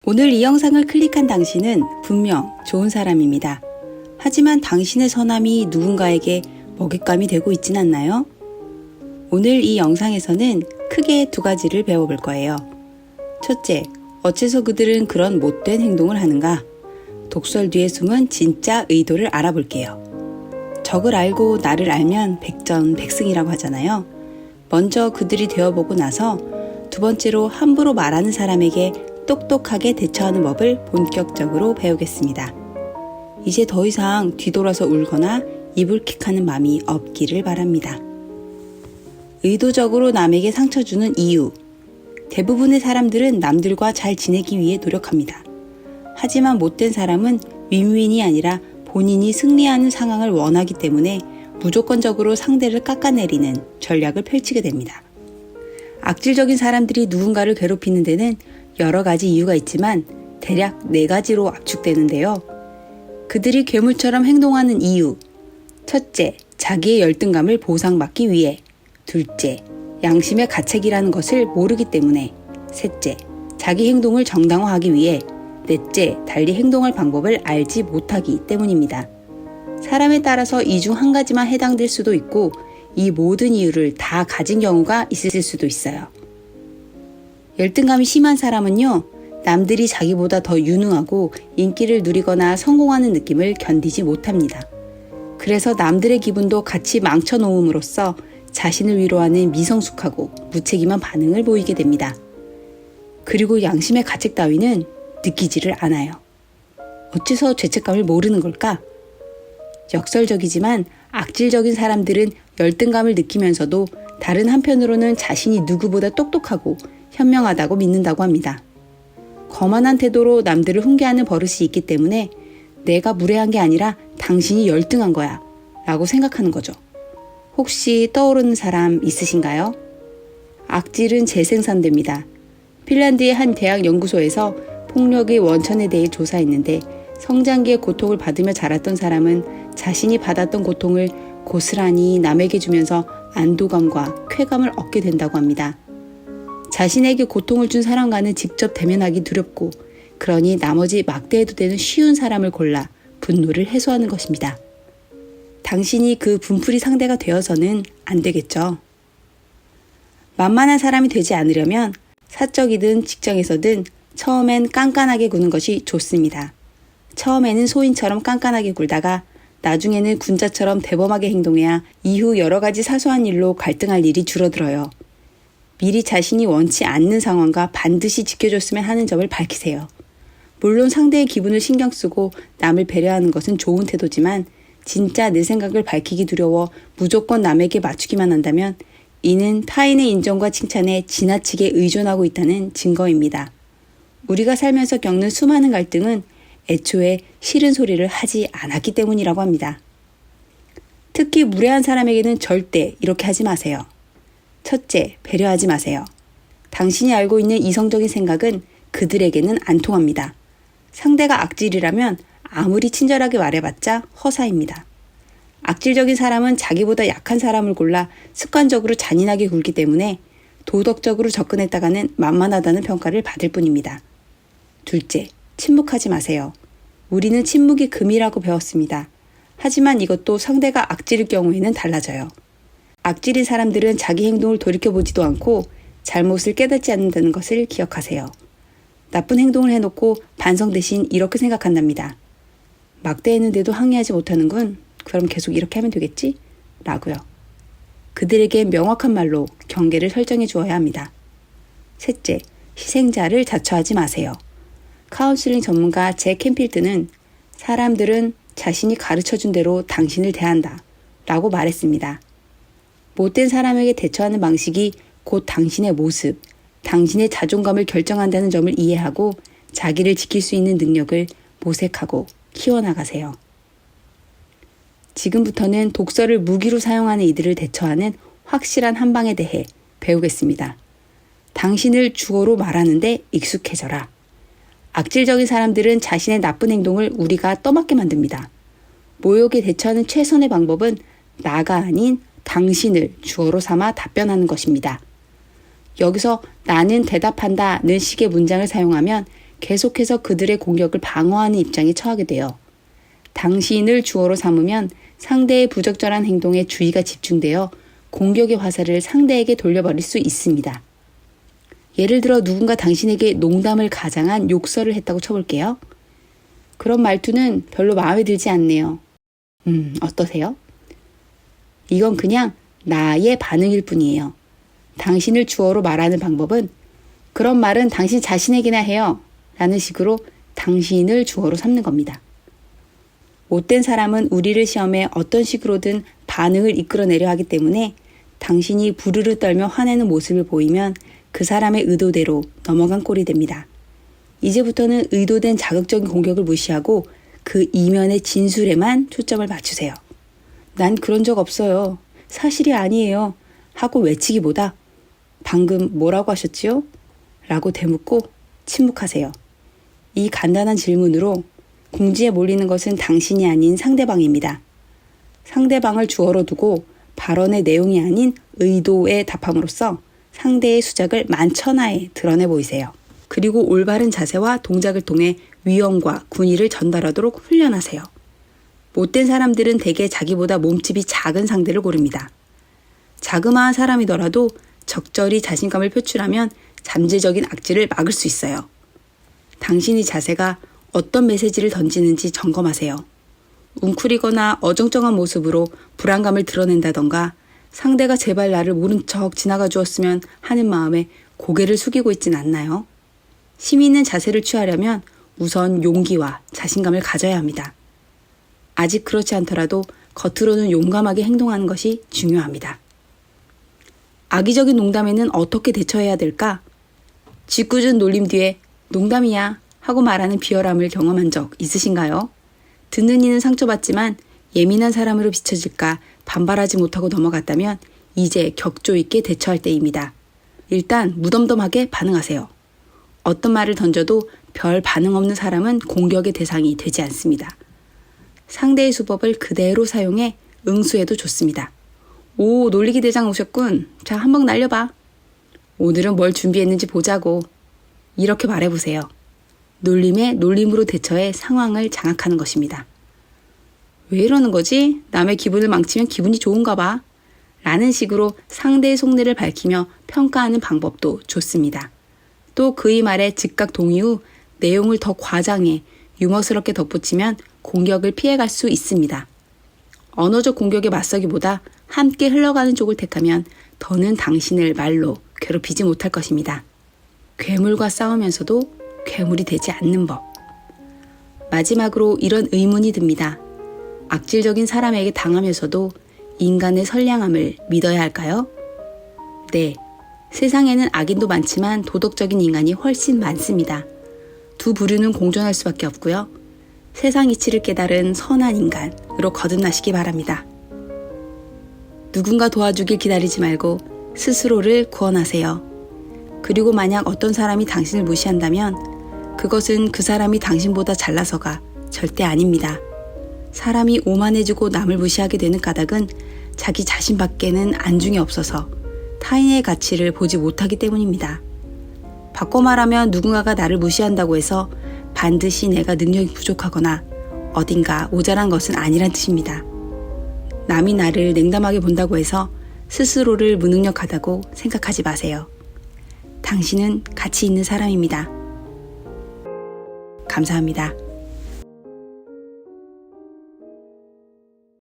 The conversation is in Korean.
오늘 이 영상을 클릭한 당신은 분명 좋은 사람입니다. 하지만 당신의 선함이 누군가에게 먹잇감이 되고 있진 않나요? 오늘 이 영상에서는 크게 두 가지를 배워볼 거예요. 첫째, 어째서 그들은 그런 못된 행동을 하는가? 독설 뒤에 숨은 진짜 의도를 알아볼게요. 적을 알고 나를 알면 백전백승이라고 하잖아요. 먼저 그들이 되어보고 나서 두 번째로 함부로 말하는 사람에게 똑똑하게 대처하는 법을 본격적으로 배우겠습니다. 이제 더 이상 뒤돌아서 울거나 이불킥하는 마음이 없기를 바랍니다. 의도적으로 남에게 상처 주는 이유. 대부분의 사람들은 남들과 잘 지내기 위해 노력합니다. 하지만 못된 사람은 윈윈이 아니라 본인이 승리하는 상황을 원하기 때문에 무조건적으로 상대를 깎아내리는 전략을 펼치게 됩니다. 악질적인 사람들이 누군가를 괴롭히는 데는 여러 가지 이유가 있지만 대략 4가지로 압축되는데요. 그들이 괴물처럼 행동하는 이유. 첫째, 자기의 열등감을 보상받기 위해. 둘째, 양심의 가책이라는 것을 모르기 때문에. 셋째, 자기 행동을 정당화하기 위해. 넷째, 달리 행동할 방법을 알지 못하기 때문입니다. 사람에 따라서 이 중 한 가지만 해당될 수도 있고 이 모든 이유를 다 가진 경우가 있을 수도 있어요. 열등감이 심한 사람은요, 남들이 자기보다 더 유능하고 인기를 누리거나 성공하는 느낌을 견디지 못합니다. 그래서 남들의 기분도 같이 망쳐놓음으로써 자신을 위로하는 미성숙하고 무책임한 반응을 보이게 됩니다. 그리고 양심의 가책 따위는 느끼지를 않아요. 어째서 죄책감을 모르는 걸까? 역설적이지만 악질적인 사람들은 열등감을 느끼면서도 다른 한편으로는 자신이 누구보다 똑똑하고 현명하다고 믿는다고 합니다. 거만한 태도로 남들을 훈계하는 버릇이 있기 때문에 내가 무례한 게 아니라 당신이 열등한 거야 라고 생각하는 거죠. 혹시 떠오르는 사람 있으신가요? 악질은 재생산됩니다. 핀란드의 한 대학 연구소에서 폭력의 원천에 대해 조사했는데 성장기에 고통을 받으며 자랐던 사람은 자신이 받았던 고통을 고스란히 남에게 주면서 안도감과 쾌감을 얻게 된다고 합니다. 자신에게 고통을 준 사람과는 직접 대면하기 두렵고 그러니 나머지 막대해도 되는 쉬운 사람을 골라 분노를 해소하는 것입니다. 당신이 그 분풀이 상대가 되어서는 안 되겠죠. 만만한 사람이 되지 않으려면 사적이든 직장에서든 처음엔 깐깐하게 구는 것이 좋습니다. 처음에는 소인처럼 깐깐하게 굴다가 나중에는 군자처럼 대범하게 행동해야 이후 여러 가지 사소한 일로 갈등할 일이 줄어들어요. 미리 자신이 원치 않는 상황과 반드시 지켜줬으면 하는 점을 밝히세요. 물론 상대의 기분을 신경 쓰고 남을 배려하는 것은 좋은 태도지만 진짜 내 생각을 밝히기 두려워 무조건 남에게 맞추기만 한다면 이는 타인의 인정과 칭찬에 지나치게 의존하고 있다는 증거입니다. 우리가 살면서 겪는 수많은 갈등은 애초에 싫은 소리를 하지 않았기 때문이라고 합니다. 특히 무례한 사람에게는 절대 이렇게 하지 마세요. 첫째, 배려하지 마세요. 당신이 알고 있는 이성적인 생각은 그들에게는 안 통합니다. 상대가 악질이라면 아무리 친절하게 말해봤자 허사입니다. 악질적인 사람은 자기보다 약한 사람을 골라 습관적으로 잔인하게 굴기 때문에 도덕적으로 접근했다가는 만만하다는 평가를 받을 뿐입니다. 둘째, 침묵하지 마세요. 우리는 침묵이 금이라고 배웠습니다. 하지만 이것도 상대가 악질일 경우에는 달라져요. 악질인 사람들은 자기 행동을 돌이켜보지도 않고 잘못을 깨닫지 않는다는 것을 기억하세요. 나쁜 행동을 해놓고 반성 대신 이렇게 생각한답니다. 막대했는데도 항의하지 못하는군. 그럼 계속 이렇게 하면 되겠지? 라고요. 그들에게 명확한 말로 경계를 설정해 주어야 합니다. 셋째, 희생자를 자처하지 마세요. 카운슬링 전문가 잭 캔필드는 사람들은 자신이 가르쳐준 대로 당신을 대한다 라고 말했습니다. 못된 사람에게 대처하는 방식이 곧 당신의 모습, 당신의 자존감을 결정한다는 점을 이해하고 자기를 지킬 수 있는 능력을 모색하고 키워나가세요. 지금부터는 독설을 무기로 사용하는 이들을 대처하는 확실한 한방에 대해 배우겠습니다. 당신을 주어로 말하는데 익숙해져라. 악질적인 사람들은 자신의 나쁜 행동을 우리가 떠맡게 만듭니다. 모욕에 대처하는 최선의 방법은 나가 아닌 당신을 주어로 삼아 답변하는 것입니다. 여기서 나는 대답한다는 식의 문장을 사용하면 계속해서 그들의 공격을 방어하는 입장에 처하게 돼요. 당신을 주어로 삼으면 상대의 부적절한 행동에 주의가 집중되어 공격의 화살을 상대에게 돌려버릴 수 있습니다. 예를 들어 누군가 당신에게 농담을 가장한 욕설을 했다고 쳐볼게요. 그런 말투는 별로 마음에 들지 않네요. 어떠세요? 이건 그냥 나의 반응일 뿐이에요. 당신을 주어로 말하는 방법은 그런 말은 당신 자신에게나 해요. 라는 식으로 당신을 주어로 삼는 겁니다. 못된 사람은 우리를 시험에 어떤 식으로든 반응을 이끌어내려 하기 때문에 당신이 부르르 떨며 화내는 모습을 보이면 그 사람의 의도대로 넘어간 꼴이 됩니다. 이제부터는 의도된 자극적인 공격을 무시하고 그 이면의 진술에만 초점을 맞추세요. 난 그런 적 없어요. 사실이 아니에요. 하고 외치기보다 방금 뭐라고 하셨지요? 라고 되묻고 침묵하세요. 이 간단한 질문으로 궁지에 몰리는 것은 당신이 아닌 상대방입니다. 상대방을 주어로 두고 발언의 내용이 아닌 의도에 답함으로써 상대의 수작을 만천하에 드러내 보이세요. 그리고 올바른 자세와 동작을 통해 위엄과 군의를 전달하도록 훈련하세요. 못된 사람들은 대개 자기보다 몸집이 작은 상대를 고릅니다. 자그마한 사람이더라도 적절히 자신감을 표출하면 잠재적인 악질을 막을 수 있어요. 당신의 자세가 어떤 메시지를 던지는지 점검하세요. 웅크리거나 어정쩡한 모습으로 불안감을 드러낸다던가 상대가 제발 나를 모른 척 지나가 주었으면 하는 마음에 고개를 숙이고 있진 않나요? 힘 있는 자세를 취하려면 우선 용기와 자신감을 가져야 합니다. 아직 그렇지 않더라도 겉으로는 용감하게 행동하는 것이 중요합니다. 악의적인 농담에는 어떻게 대처해야 될까? 짓궂은 놀림 뒤에 농담이야 하고 말하는 비열함을 경험한 적 있으신가요? 듣는 이는 상처받지만 예민한 사람으로 비춰질까 반발하지 못하고 넘어갔다면 이제 격조 있게 대처할 때입니다. 일단 무덤덤하게 반응하세요. 어떤 말을 던져도 별 반응 없는 사람은 공격의 대상이 되지 않습니다. 상대의 수법을 그대로 사용해 응수해도 좋습니다. 오, 놀리기 대장 오셨군. 자, 한번 날려봐. 오늘은 뭘 준비했는지 보자고. 이렇게 말해보세요. 놀림에 놀림으로 대처해 상황을 장악하는 것입니다. 왜 이러는 거지? 남의 기분을 망치면 기분이 좋은가 봐. 라는 식으로 상대의 속내를 밝히며 평가하는 방법도 좋습니다. 또 그의 말에 즉각 동의 후 내용을 더 과장해 유머스럽게 덧붙이면 공격을 피해갈 수 있습니다. 언어적 공격에 맞서기보다 함께 흘러가는 쪽을 택하면 더는 당신을 말로 괴롭히지 못할 것입니다. 괴물과 싸우면서도 괴물이 되지 않는 법. 마지막으로 이런 의문이 듭니다. 악질적인 사람에게 당하면서도 인간의 선량함을 믿어야 할까요? 네, 세상에는 악인도 많지만 도덕적인 인간이 훨씬 많습니다. 두 부류는 공존할 수밖에 없고요. 세상 이치를 깨달은 선한 인간으로 거듭나시기 바랍니다. 누군가 도와주길 기다리지 말고 스스로를 구원하세요. 그리고 만약 어떤 사람이 당신을 무시한다면 그것은 그 사람이 당신보다 잘나서가 절대 아닙니다. 사람이 오만해지고 남을 무시하게 되는 까닭은 자기 자신밖에는 안중이 없어서 타인의 가치를 보지 못하기 때문입니다. 바꿔 말하면 누군가가 나를 무시한다고 해서 반드시 내가 능력이 부족하거나 어딘가 모자란 것은 아니란 뜻입니다. 남이 나를 냉담하게 본다고 해서 스스로를 무능력하다고 생각하지 마세요. 당신은 가치 있는 사람입니다. 감사합니다.